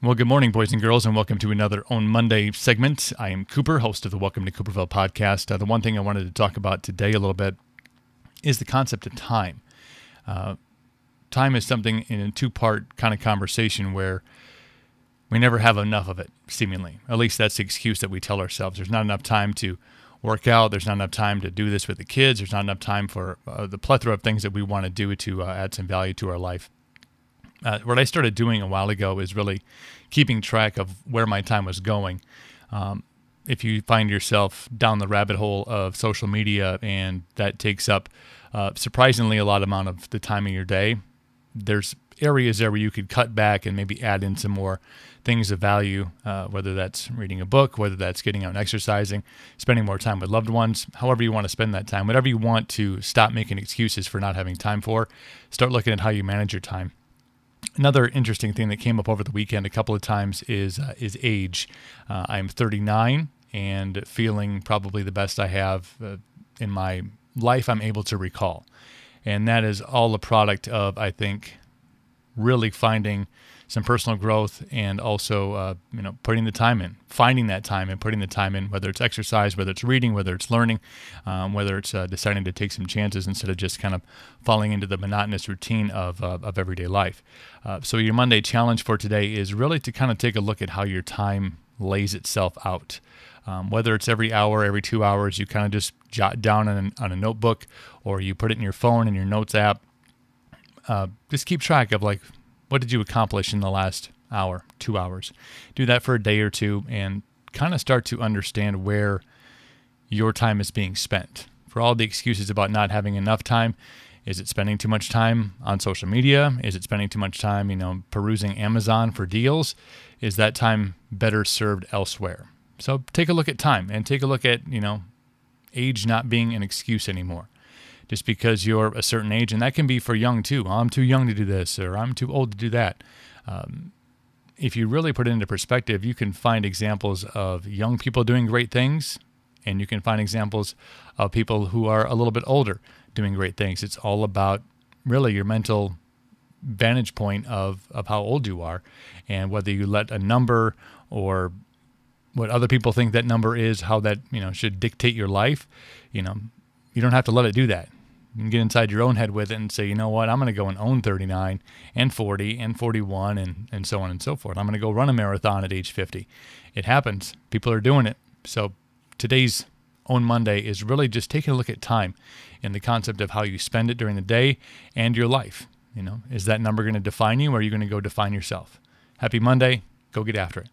Well, good morning, boys and girls, and welcome to another Own Monday segment. I am Cooper, host of the Welcome to Cooperville podcast. The one thing I wanted to talk about today a little bit is the concept of time. Time is something in a two-part kind of conversation where we never have enough of it, seemingly. At least that's the excuse that we tell ourselves. There's not enough time to work out. There's not enough time to do this with the kids. There's not enough time for the plethora of things that we want to do to add some value to our life. What I started doing a while ago is really keeping track of where my time was going. If you find yourself down the rabbit hole of social media and that takes up surprisingly a lot amount of the time of your day, there's areas there where you could cut back and maybe add in some more things of value, whether that's reading a book, whether that's getting out and exercising, spending more time with loved ones, however you want to spend that time, whatever you want to stop making excuses for not having time for, start looking at how you manage your time. Another interesting thing that came up over the weekend a couple of times is age. I'm 39 and feeling probably the best I have in my life I'm able to recall. And that is all a product of, I think, really finding some personal growth and also, putting the time in, finding that time and putting the time in, whether it's exercise, whether it's reading, whether it's learning, whether it's deciding to take some chances instead of just kind of falling into the monotonous routine of everyday life. So your Monday challenge for today is really to kind of take a look at how your time lays itself out. Whether it's every hour, every 2 hours, you kind of just jot down on a notebook or you put it in your phone in your notes app. Just keep track of what did you accomplish in the last hour, 2 hours. Do that for a day or two and kind of start to understand where your time is being spent. For all the excuses about not having enough time, is it spending too much time on social media? Is it spending too much time, perusing Amazon for deals? Is that time better served elsewhere? So take a look at time and take a look at, age not being an excuse anymore. Just because you're a certain age, and that can be for young too. Oh, I'm too young to do this, or I'm too old to do that. If you really put it into perspective, you can find examples of young people doing great things, and you can find examples of people who are a little bit older doing great things. It's all about really your mental vantage point of how old you are, and whether you let a number or what other people think that number is, how that should dictate your life. You don't have to let it do that. You can get inside your own head with it and say, you know what, I'm going to go and own 39 and 40 and 41 and so on and so forth. I'm going to go run a marathon at age 50. It happens. People are doing it. So today's Own Monday is really just taking a look at time and the concept of how you spend it during the day and your life. Is that number going to define you, or are you going to go define yourself? Happy Monday. Go get after it.